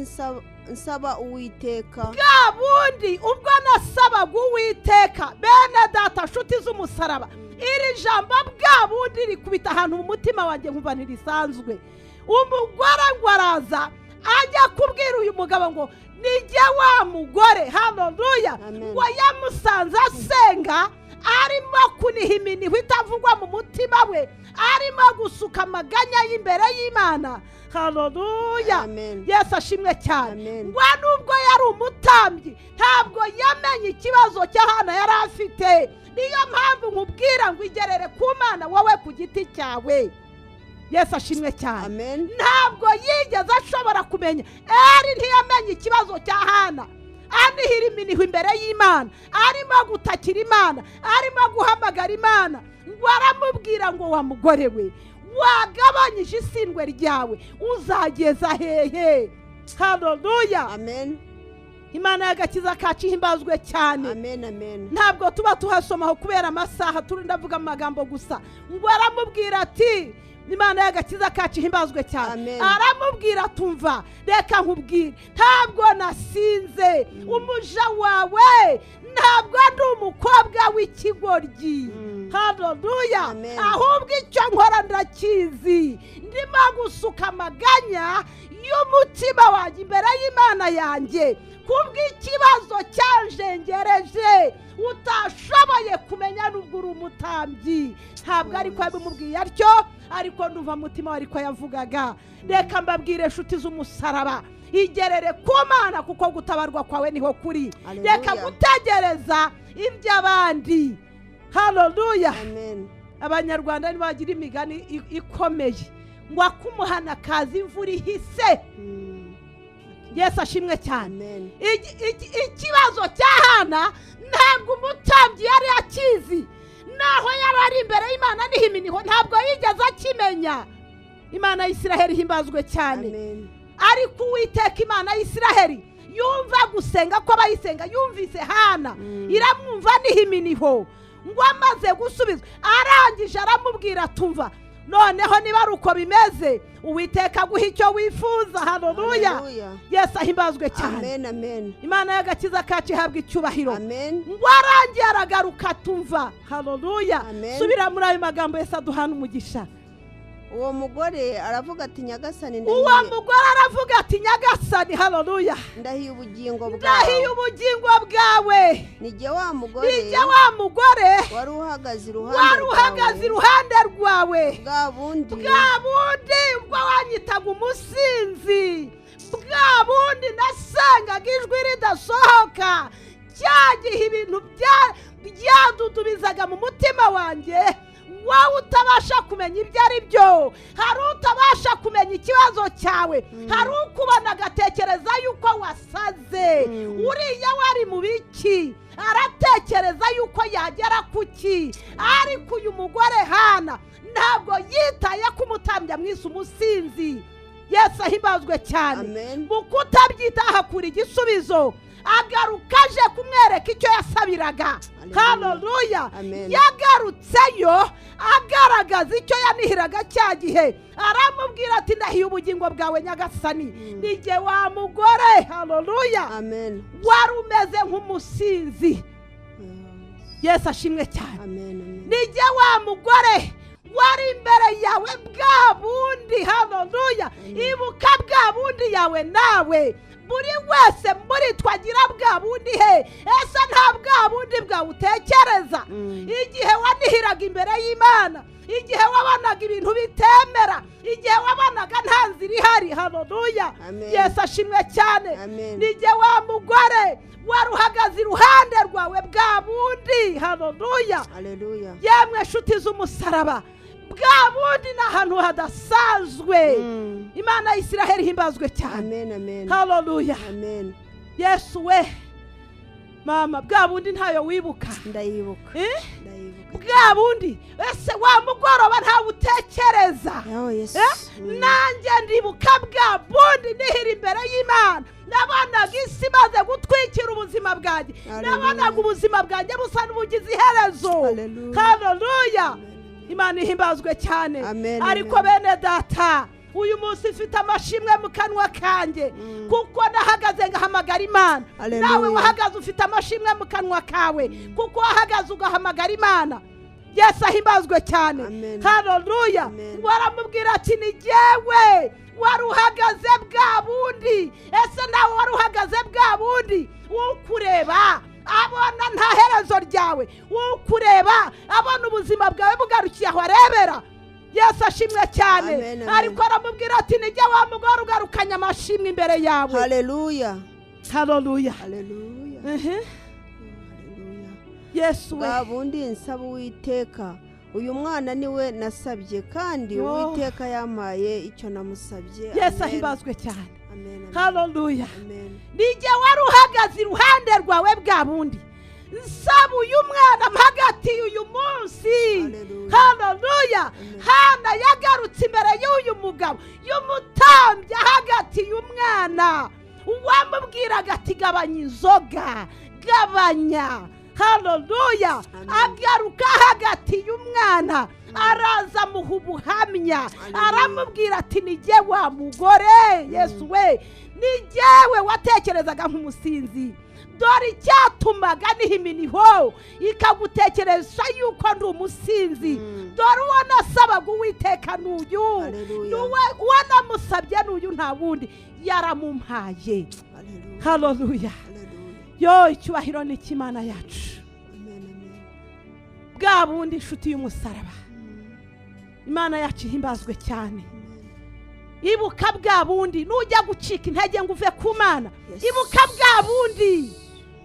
S2: nsaba Uwiteka.
S1: Bwa bundi ubwo nasabaga Uwiteka. Bene data nshuti z'umusaraba, iri jambo bwa bundi rikubita ahantu mu mutima wanjye nkumva ntirisanzwe. Umugore ngo araza ajya kubwira uyu mugabo ngo nijye wa mugore. haleluya.
S2: Amen.
S1: Ngo yamusanze asenga, arimo kuniha iminiho itavugwa mu mutima we, arimo gusuka amaganya y'imbere y'Imana. haleluya.
S2: Amen.
S1: Yesu ashimwe cyane.
S2: Amen.
S1: Ngo nubwo yari umutambyi ntabwo yamenye ikibazo cy'ahana yari afite. Niyo mpamvu nkubwira ngo igerere ku Mana wowe ku giti cyawe. Yesu ashimwe cyane.
S2: Amen.
S1: Ntabwo yigeze ashobora kumenya. Eri ntiyamenye ikibazo cy'ahana, anihira iminiho imbere y'Imana, arimo gutakira Imana, arimo guhamagara Imana. Ngo aramubwira ngo wa mugore we, wagabanyije isindwe ryawe uzageza hehe? haleluya.
S2: Amen.
S1: Imana y'agakiza kacu ihimbazwe cyane.
S2: Amen, amen.
S1: Ntabwo tuba tuhasomaho kubera amasaha, turi ndavuga amagambo gusa. Ngo aramubwira ati Imana y'agakiza kacu ihimbazwe cyane.
S2: Amen.
S1: Aramubwira tumva reka nkubwire, ntabwo nasinze umuja wawe, ntabwo ndi umukobwa w'ikigoryi. haleluya.
S2: Amen.
S1: Ahubwo icyo nkora ndakizi, ndimo gusuka amaganya y'umutima wanjye imbere y'Imana yanjye kubw'ikibazo cyanjengereje utashoboye kumenya nubwo uri umutambyi. Ntabwo ariko yabimubwiye atyo, ariko ndumva umutima we ariko yavugaga. Reka mbabwire nshuti z'umusaraba, igerere ku Mana kuko gutabarwa kwawe niho kuri.
S2: Hallelujah.
S1: Reka gutegereza iby'abandi. haleluya.
S2: Amen.
S1: Abanyarwanda nibagira imigani ikomeye ngo akumuhana kaza imvura ihise. Yesu ashimwe cyane.
S2: Amen.
S1: Ikibazo cy'ahana ntabwo umutambyi yari akizi, naho yari ari imbere y'Imana n'ihiminiho ntabwo yigeze akimenya. Imana y'Isiraheli himbazwe cyane. Ariko Uwiteka Imana y'Isiraheli yumva gusenga ko abayisenga, yumvise Hana iramwumva n'ihiminiho, ngo amaze gusubizwa arangije aramubwira tumva noneho niba ari uko bimeze Uwiteka guha icyo wifuza. Haleluya. Yesu ahimbazwe cyane. Imana y'agakiza kacu ihabwa icyubahiro. Ngo arangiye aragaruka tumva. Haleluya. Subira muri ayo magambo Yesu aduhana umugisha.
S2: Uwo mugore aravuga ati Nyagasani,
S1: Nyagasani. Haleluya.
S2: Ndahiye ubugingo
S1: bwawe.
S2: Nijye wa mugore wari uhagaze
S1: iruhande rwawe.
S2: Bwa bundi
S1: ubwo wanyitaga umusinzi, bwa bundi nasangaga ijwi ridasohoka, cyagihe ibintu byadudubizaga mu mutima wanjye, wowe utabasha kumenya ibyo ari byo. Hari utabasha kumenya ikibazo cyawe, hari ukubona agatekereza yuko wasaze. Uriya wari mu biki, aratekereza yuko yagera kuki. Ariko uyu mugore Hana ntabwo yitaye ku mutambya mwise umusinzi. Yesu ahimbazwe cyane. Mu kutabyita ahakura igisubizo, agaruka aje kumwereka icyo yasabiraga. Haleluya. Yagarutseyo agaragaza icyo yanihiraga cya gihe, aramubwira ati ndahiye ubugingo bwawe Nyagasani, nijye wa mugore. Haleluya. Wari umeze nk'umusinzi. Yesu ashimwe cyane. Nijye wa mugore wari imbere yawe bwa bundi. Haleluya. Ibuka bwa bundi yawe nawe. Buri wese muri twagira bwa bundi he. Ese nta bwa bundi bwawe utekereza igihe wanihiraga imbere y'Imana, igihe wabonaga ibintu bitemera, igihe wabonaga nta nzira ihari. Haleluya. Yesu ashimwe cyane. Nijye wa mugore wari uhagaze iruhande rwawe bwa bundi. Haleluya. Yemwe nshuti z'umusaraba, bwa bundi ni ahantu hadasanzwe. Imana y'Isiraheli himbazwe cyane. Haleluya. Yesu we mama, bwa bundi ntayo wibuka?
S2: Ndayibuka.
S1: Bwa bundi ese wa mugoroba ntawe utekereza? Nanjye ndibuka bwa bundi nihira imbere y'Imana, nabonaga isi maze gutwikira ubuzima bwanjye, nabonaga ubuzima bwanjye busa n'ubugize iherezo. Haleluya. Imana ihimbazwe cyane. Ariko bene data, uyu munsi mfite amashimwe mu kanwa kanjye, kuko nahagaze ngahamagara Imana. Nawe wahagaze ufite amashimwe mu kanwa kawe, kuko wahagaze ugahamagara Imana. Yesu ahimbazwe cyane. Haleluya. Waramubwira ati ni jyewe wari uhagaze bwa bundi. Ese nawe wari uhagaze bwa bundi, ukureba abona nta herezo ryawe, ukureba abona ubuzima bwawe bugarukiye aho arebera. Yesu ashimwe cyane. Ariko aramubwira ati nijye wa mugore ugarukanye amashimwe imbere yawe.
S2: Haleluya.
S1: Haleluya.
S2: Haleluya.
S1: Yesu we.
S2: Babundi nsaba Uwiteka, uyu mwana niwe nasabye, kandi Uwiteka yamaye icyo namusabye.
S1: Yesu ahimbazwe cyane. Haleluya. Nijye wari uhagaze iruhande rwawe bwa bundi, nsaba uyu mwana mpagati uyu munsi. Haleluya. Hana yagarutse imbere y'uyu mugabo, y'umutambya hagati y'umwana, uwamubwiraga ati gabanya inzoga, gabanya. Haleluya. Agaruka hagati y'umwana, araza muha ubuhamya, aramubwira ati nijye wa mugore. Yesu we, nijyewe watekerezaga nk'umusinzi. Dore icyatumaga n'ihiminiho ikagutekereza yuko ndi umusinzi. Dore uwo nasabaga Uwiteka n'uyu, uwo namusabye n'uyu, nta wundi, yaramumpaye. Haleluya. Yo, icyubahiro ni cy'Imana yacu. Bwa bundi inshuti y'umusaraba, Imana yacu ihimbazwe cyane. Ibuka bwa bundi, nujya gucika intege ngo uve ku Mana, ibuka bwa bundi.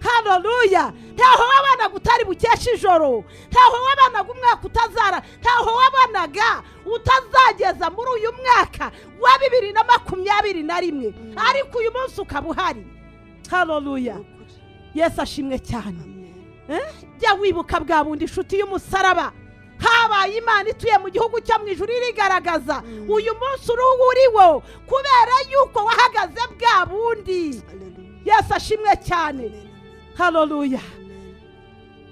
S1: Haleluya. Ntaho wabanaga utari bukesha ijoro, ntaho wabanaga umwaka utazara, ntaho wabanaga utazageza muri uyu mwaka wa 2021, ariko uyu munsi ukaba uhari. Haleluya. Yesu ashimwe cyane. jya wibuka bwa bundi inshuti y'umusaraba habaye imana ituye mu gihugu cyo mu ijuru irigaragaza uyu munsi uriwo kubera yuko wahagaze bwa bundi. Yesu ashimwe cyane. Haleluya.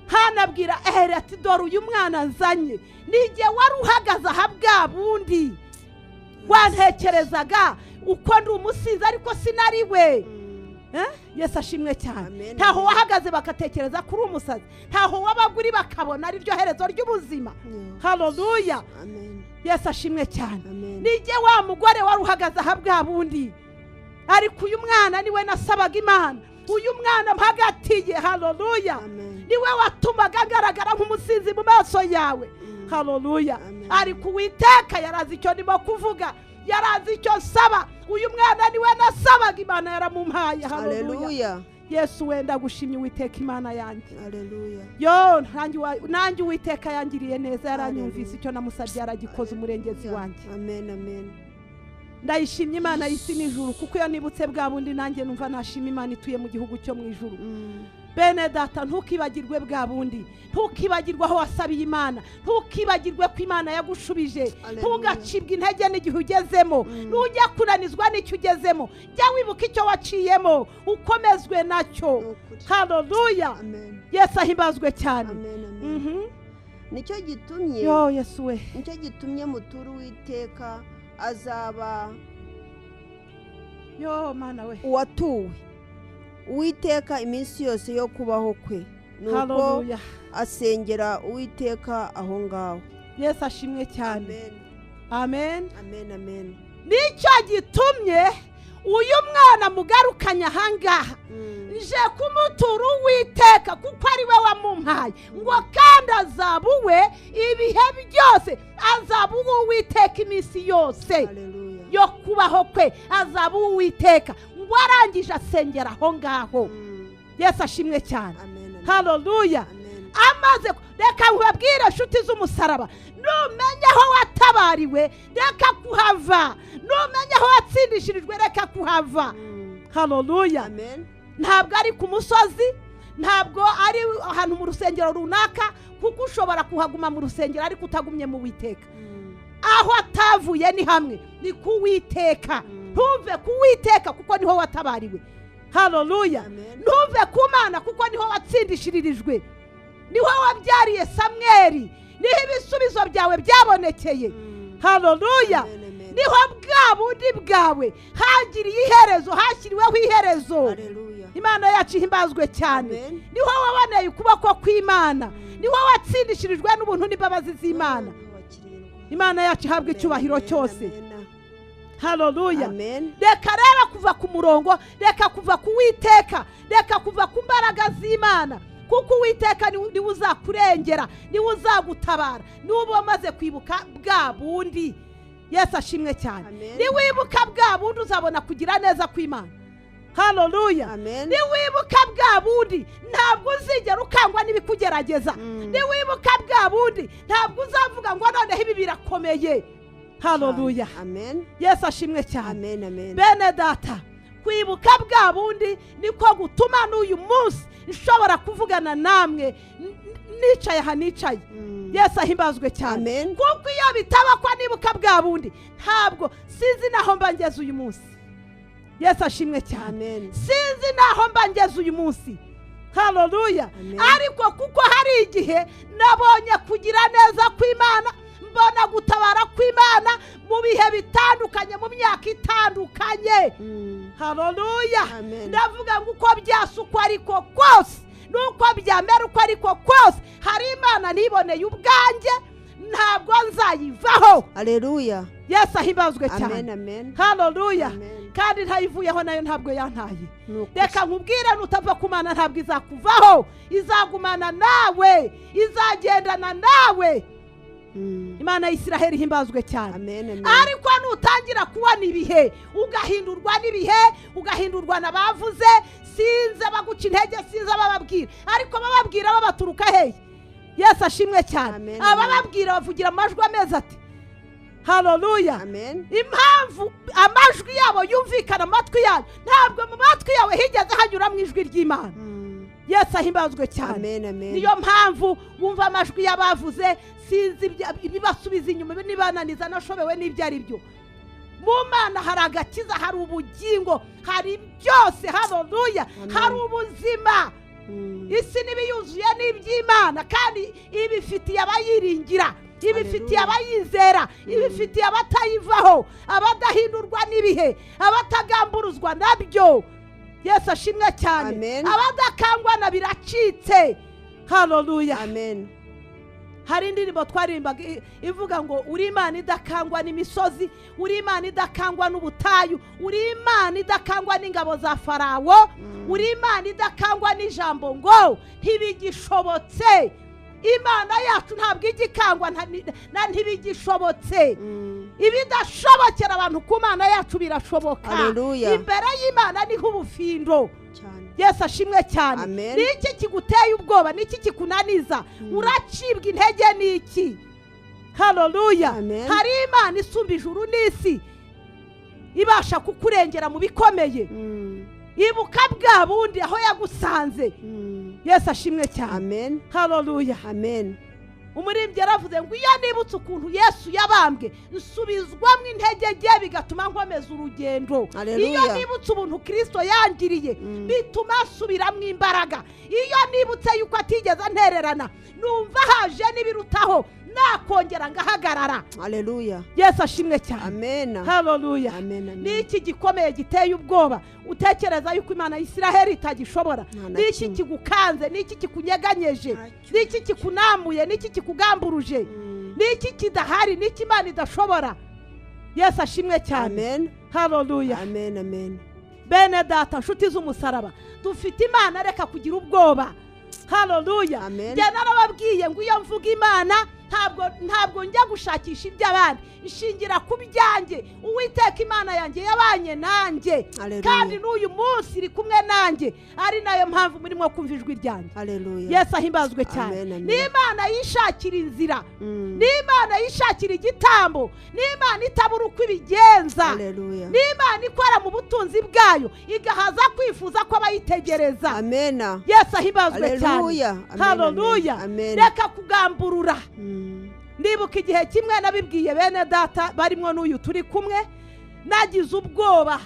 S1: Hanabwira ati dore uyu mwana nzanye nijye wari uhagaze aha bwa bundi wantekerezaga uko ndi umusinzi ariko sinari we. Yesu ashimwe cyane. Ntaho wahagaze bakatekereza kuri umusazi, ntaho wabaguri bakabona ari ryo herezo ry'ubuzima. Haleluya. Yesu ashimwe cyane. Nijye wa mugore wari uhagaze aha bwa bundi ariko uyu mwana niwe nasabaga Imana, uyu mwana mpagatiye. Haleluya. Niwe watumaga agaragara nk'umusinzi mu maso yawe. Haleluya. Ariko Uwiteka yarazi icyo ndimo kuvuga, yarazi icyo nsaba. Uyu mwana niwe nasabaga, Imana yaramumpaye. Haleluya. Yesu wenda gushimye Uwiteka Imana yanjye.
S2: Haleluya.
S1: Yo nanjye Uwiteka yangiriye neza, yaranyumvise icyo namusabye yaragikoze umurengezi wanjye.
S2: Amen, amen.
S1: Ndayishimye Imana y'isi n'ijuru kuko iyo nibutse bwa bundi nanjye numva nashima Imana ituye mu gihugu cyo mu ijuru. Bene data, ntukibagirwe bwa bundi, ntukibagirwe aho wasabiye Imana, ntukibagirwe ko Imana yagushubije. Ntugacibwe intege n'igihe ugezemo, nujya kunanizwa n'icyo ugezemo, jya wibuka icyo waciyemo ukomezwe nacyo. Haleluya. Yesu ahimbazwe cyane.
S2: Nicyo gitumye
S1: Yesu we,
S2: nicyo gitumye mutura Uwiteka azaba
S1: Mana we
S2: uwatuwe Uwiteka iminsi yose yo kubaho kwe, nuko asengera Uwiteka aho ngaho.
S1: Yesu ashimwe cyane. Amen.
S2: Amen, amen.
S1: Nicyo gitumye uyu mwana mugarukanya ahangaha nje kumutura Uwiteka kuko ari we wamumpaye ngo kandi azabuwe ibihe byose, azabuwe Uwiteka iminsi yose yo kubaho kwe, azabuwe Uwiteka ngo arangije asengera aho ngaho. Yesu ashimwe cyane. Haleluya. Amaze reka nkubabwire inshuti z'umusaraba, numenya aho watabariwe reka kuhava, numenya aho watsindishirijwe reka kuhava. Haleluya. Ntabwo ari ku musozi, ntabwo ari ahantu mu rusengero runaka, kuko ushobora kuhaguma mu rusengero ariko utagumye mu Uwiteka. Aho atavuye ni hamwe, ni ku Uwiteka. Ntuve ku Uwiteka kuko niho watabariwe. Haleluya. Ntuve ku Mana kuko niho watsindishiririjwe, niho wabyariye Samweli, niho ibisubizo byawe byabonekeye. Haleluya. Niho bwa bundi bwawe hagiriye iherezo, hashyiriweho iherezo. Imana yacu ihimbazwe cyane. Niho waboneye ukuboko kw'Imana, niho watsindishirijwe n'ubuntu n'imbabazi z'Imana. Imana yacu ihabwe icyubahiro cyose. Haleluya. Reka rero kuva ku murongo, reka kuva ku Uwiteka, reka kuva ku mbaraga z'Imana, kuko Uwiteka niwe uzakurengera, niwe uzagutabara, niwe wamaze kwibuka bwa bundi. Yesu ashimwe cyane. Niwibuka bwa bundi uzabona kugira neza kw'Imana. Haleluya. Niwibuka bwa bundi ntabwo uzigera ukangwa n'ibikugerageza. Niwibuka bwa bundi ntabwo uzavuga ngo noneho ibi birakomeye. Haleluya. Yesu ashimwe cyane. Bene data, kwibuka bwa bundi niko gutuma n'uyu munsi nshobora kuvugana namwe nicaye aha nicaye. Yesu ahimbazwe cyane. Kuko iyo bitaba kwa nibuka bwa bundi ntabwo sinzi naho mba ngeze uyu munsi. Yesu ashimwe cyane. Sinzi naho mba ngeze uyu munsi. Haleluya. Ariko kuko hari igihe nabonye kugira neza kw'Imana, mbona gutabara kw'Imana mu bihe bitandukanye, mu myaka itandukanye. Haleluya. Ndavuga ngo uko byasa uko ariko kose, nuko byamera uko ariko kose, hari Imana niboneye ubwanjye, ntabwo nzayivaho.
S2: Haleluya.
S1: Yesu ahimbazwe cyane.
S2: Amen.
S1: Haleluya. Kandi ntayivuyeho nayo ntabwo yantaye. Reka nkubwire, nutava ku Mana ntabwo izakuvaho, izagumana nawe, izagendana nawe. Imana y'Isiraheli himbazwe cyane. Ariko nutangira kubona ibihe ugahindurwa n'ibihe, ugahindurwa n'abavuze, sinze baguca intege, sinze bababwira, ariko bababwira babaturuka hehe? Yesu ashimwe cyane. Abababwira bavugira amajwi ameze ati haleluya. Impamvu amajwi yabo yumvikana mu matwi yawe, ntabwo mu matwi yawe higeze hanyura mu ijwi ry'Imana. Yesu ahimbazwe cyane.
S2: Amen, amen.
S1: Niyo mpamvu wumva amajwi y'abavuze sinzi ibibasubiza inyuma nibananiza nashobewe n'ibyo ari byo. Mu Mana hari agakiza, hari ubugingo, hari byose. Haleluya. Hari ubuzima. Isi n'ibiyuzuye n'iby'Imana kandi ibifitiye abayiringira, ibifitiye abayizera, ibifitiye abatayivaho, abadahindurwa n'ibihe, abatagamburuzwa nabyo. Yesu ashimwe cyane. Abadakangwa na biracitse. Haleluya.
S2: Amen.
S1: Hari indirimbo twarimbaga ivuga ngo uri Imana idakangwa n'imisozi, uri Imana idakangwa n'ubutayu, uri Imana idakangwa n'ingabo za Farawo, uri Imana idakangwa n'ijambo ngo ntibigishobotse. Imana yacu ntabwo igikangwa na ntibigishobotse. Ibidashobokera abantu ku Mana yacu birashoboka. Imbere y'Imana niho ubufindo. Yesu ashimwe cyane. Niki kiguteye ubwoba? Niki kikunaniza? Uracibwa intege niki? Haleluya. Hari Imana isumba ijuru n'isi ibasha kukurengera mu bikomeye. Ibuka bwa bundi aho yagusanze. Yesu ashimwe cyane. Haleluya.
S2: Amen.
S1: Umuririmbyi yaravuze ngo iyo nibutse ukuntu Yesu yabambwe nsubizwamo intege nke bigatuma nkomeza urugendo. Iyo nibutse ubuntu Kristo yangiriye bituma asubiramo imbaraga. Iyo nibutse yuko atigeze antererana numva haje n'ibirutaho nakongera ngahagarara.
S2: Haleluya.
S1: Yesu ashimwe cyane.
S2: Amen.
S1: Haleluya. Niki gikomeye giteye ubwoba utekereza yuko Imana y'Isiraheli itagishobora? Niki kigukanze? Niki kikunyeganyeje? Niki kikunamuye? Niki kikugamburuje? Niki kidahari? Niki Imana idashobora? Yesu ashimwe cyane.
S2: Amen.
S1: Haleluya.
S2: Amen, amen.
S1: Bene data nshuti z'umusaraba, dufite Imana, reka kugira ubwoba. Haleluya. Njye narababwiye ngo iyo mvuga Imana ntabwo njya gushakisha iby'abandi, ishingira ku byanjye. Uwiteka Imana yanjye yabanye nanjye kandi n'uyu munsi iri kumwe nanjye, ari nayo mpamvu murimo kumva ijwi ryanjye. Yesu ahimbazwe cyane. Ni Imana yishakira inzira, ni Imana yishakira igitambo, ni Imana itabura uko ibigenza, ni Imana ikora mu butunzi bwayo igahaza kwifuza ko abayitegereza. Yesu ahimbazwe cyane. Haleluya. Reka kugamburura. Ndibuka igihe kimwe nabibwiye bene data barimo n'uyu turi kumwe, nagize ubwoba.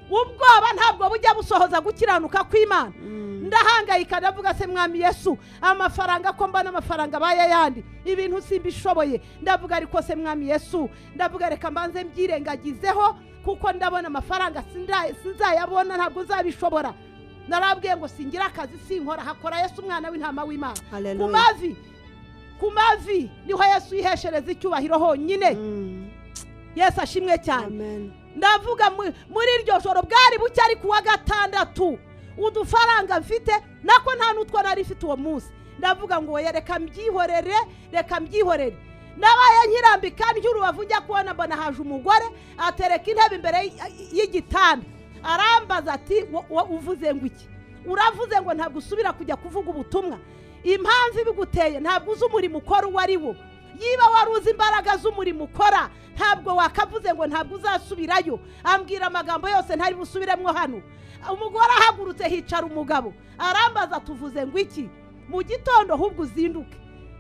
S1: Ubwoba ntabwo bujya busohoza gukiranuka kw'Imana. Ndahangayika ndavuga se Mwami Yesu, amafaranga ko mbana amafaranga baye yandi, ibintu simbishoboye. Ndavuga ariko se Mwami Yesu, ndavuga reka mbanze mbyirengagizeho kuko ndabona amafaranga sinzayabona, ntabwo nzabishobora. Narabwiye ngo singira akazi sinkora, hakora Yesu umwana w'intama w'Imana. Ku mavi niho Yesu yiheshereza icyubahiro honyine. Yesu ashimwe cyane. Ndavuga muri iryo joro bwari buke ari kuwa gatandatu, udufaranga mfite nako nta nutwo nari mfite uwo munsi. Ndavuga ngo reka mbyihorere. Nabaye nkirambika ncy'urubavu njya kubona mbona haje umugore atereka intebe imbere y'igitanda. Arambaza ati uvuze ngo iki? Uravuze ngo ntabwo usubira kujya kuvuga ubutumwa. Impamvu ibiguteye ntabwo uzi umurimo ukora uwo ari wo. Yiba wari uzi imbaraga z'umurimo ukora ntabwo wakavuze ngo ntabwo uzasubirayo. Ambwira amagambo yose ntari busubiremwo hano. Umugore ahagurutse hicara umugabo arambaza tuvuze ngo iki? Mu gitondo ahubwo uzinduke.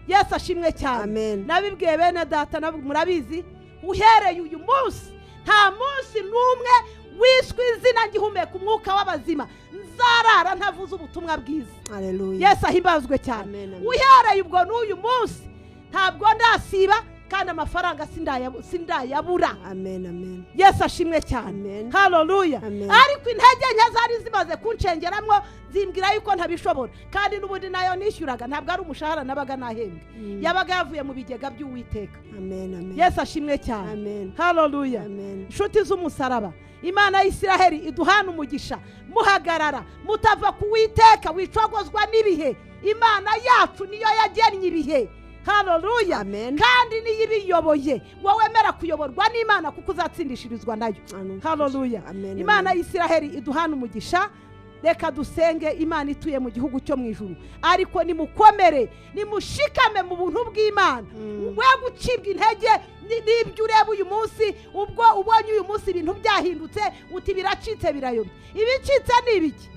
S1: Yesu ashimwe cyane. Nabibwiye bene data murabizi, uhereye uyu munsi nta munsi n'umwe wiswe izina ngihumeka umwuka w'abazima nzarara ntavuze ubutumwa bwiza. Yesu ahimbazwe cyane. Uhereye ubwo n'uyu munsi ntabwo ndasiba kandi amafaranga sindayabura. Yesu ashimwe cyane. Haleluya. Ariko intege nke zari zimaze kunshengeramo zimbwira yuko ntabishobora, kandi n'ubundi nayo nishyuraga ntabwo ari umushahara nabaga nahembwe, yabaga yavuye mu bigega by'Uwiteka. Yesu ashimwe cyane. Haleluya. Inshuti z'umusaraba, Imana y'Isiraheli iduhana umugisha. Muhagarara mutava ku Uwiteka wicogozwa n'ibihe. Imana yacu niyo yagennye ibihe. Haleluya. Kandi niyo ibiyoboye, wowe mera kuyoborwa n'Imana kuko uzatsindishirizwa nayo. Haleluya. Imana y'Isiraheli iduhana umugisha. Reka dusenge Imana ituye mu gihugu cyo mu ijuru, ariko nimukomere, nimushikame mu buntu bw'Imana. We gucibwa intege n'ibyo ureba uyu munsi, ubwo ubonye uyu munsi ibintu byahindutse uti biracitse birayobye. Ibicitse ni ibiki?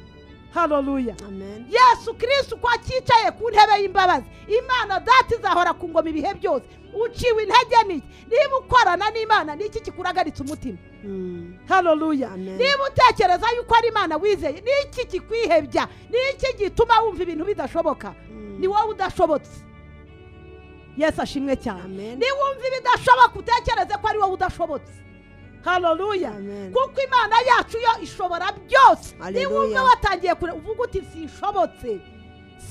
S1: haleluya
S2: amen
S1: yesu kristo uko acyicaye ku ntebe y'imbabazi imana data izahora ku ngoma ibihe byose uciwe intege n'iki niba ukorana n'imana n'iki kikuragaritse umutima haleluya
S2: Amen.
S1: niba utekereza yuko ari imana wizeye n'iki kikwihebya n'iki gituma wumva ibintu bidashoboka ni wowe udashobotse yesu ashimwe cyane
S2: Amen.
S1: niwumva ibidashoboka utekereze ko ari wowe udashobotse haleluya
S2: Amen.
S1: kuko imana yacu yo ishobora byose
S2: Haleluya.
S1: niwumva watangiye uvuga uti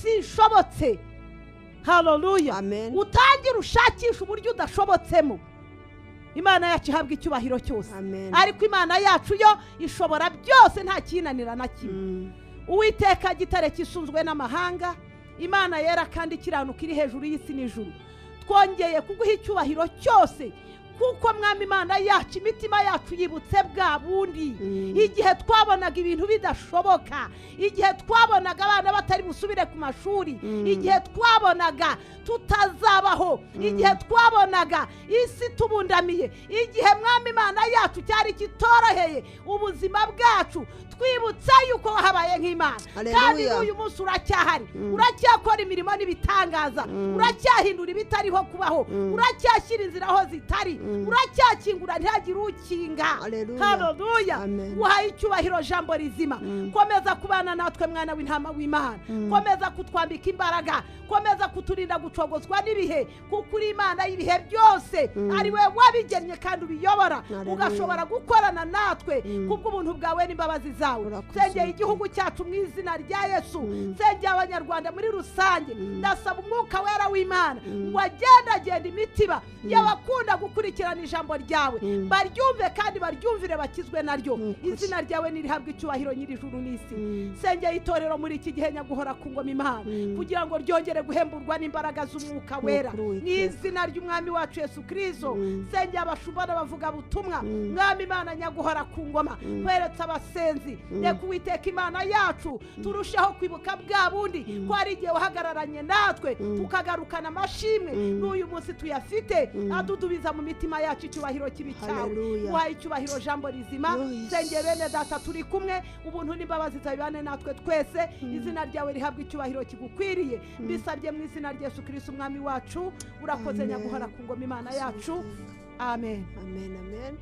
S1: sinshobotse haleluya
S2: Amen.
S1: utangire ushakisha uburyo udashobotsemo imana yacu ihabwa icyubahiro cyose
S2: Amen.
S1: ariko imana yacu yo ishobora byose nta kinanira na kimwe uwiteka gitare kisunzwe n'amahanga imana yera kandi ikiranuka iri hejuru y'isi n'ijuru twongeye kuguha icyubahiro cyose kuko mwami imana yacu imitima yacu yibutse bwa bundi igihe twabonaga ibintu bidashoboka igihe twabonaga abana batari busubire ku mashuri igihe twabonaga tutazabaho igihe twabonaga isi tubundamiye igihe mwami imana yacu cyari kitoroheye ubuzima bwacu twibutse yuko wahabaye nk'imana
S2: Haleluya.
S1: kandi n'uyu munsi uracyahari uracyakora imirimo n'ibitangaza uracyahindura ibitariho kubaho uracyashyira inzira aho zitari uracyakingura ntihagire ukinga
S2: Haleluya.
S1: haleluya
S2: Amen.
S1: uhaye icyubahiro jambo rizima komeza kubana natwe mwana w'intama w'imana komeza kutwambika imbaraga komeza kuturinda gucogozwa n'ibihe kuko uri imana y'ibihe byose ari we wabigennye kandi ubiyobora
S2: Haleluya.
S1: ugashobora gukorana natwe kubw'ubuntu bwawe n'imbabazi zawe
S2: Urakoze.
S1: sengeye igihugu cyacu mu izina rya yesu sengeye abanyarwanda muri rusange ndasaba umwuka wera w'imana ngo agendagende imitima y'abakunda gukurikirana ijambo ryawe baryumve kandi baryumvire bakizwe naryo izina ryawe nirihabwe icyubahiro nyir'ijuru n'isi sengeye itorero muri iki gihe nyaguhora ku ngoma imana kugira ngo ryongere guhemburwa n'imbaraga z'umwuka wera
S2: Nukuri
S1: mu
S2: Uwiteka.
S1: izina ry'umwami wacu yesu kristo sengeye abashumba n'abavuga butumwa mwami imana nyaguhora ku ngoma kweretse abasenzi reka uwiteka imana yacu turusheho kwibuka bwa bundi ko hari igihe wahagararanye natwe tukagarukana amashimwe n'uyu munsi tuyafite adudubiza mu mitima yacu icyubahiro kibi cyawe
S2: Haleluya.
S1: uhaye icyubahiro jambo rizima
S2: Yes.
S1: sengeye bene data turi kumwe ubuntu n'imbabazi zabibane natwe twese izina ryawe rihabwa icyubahiro kigukwiriye mbisabye mu izina rya yesu kristo umwami wacu urakoze
S2: Amen.
S1: nyaguhora ku ngoma imana yacu amen
S2: amen amen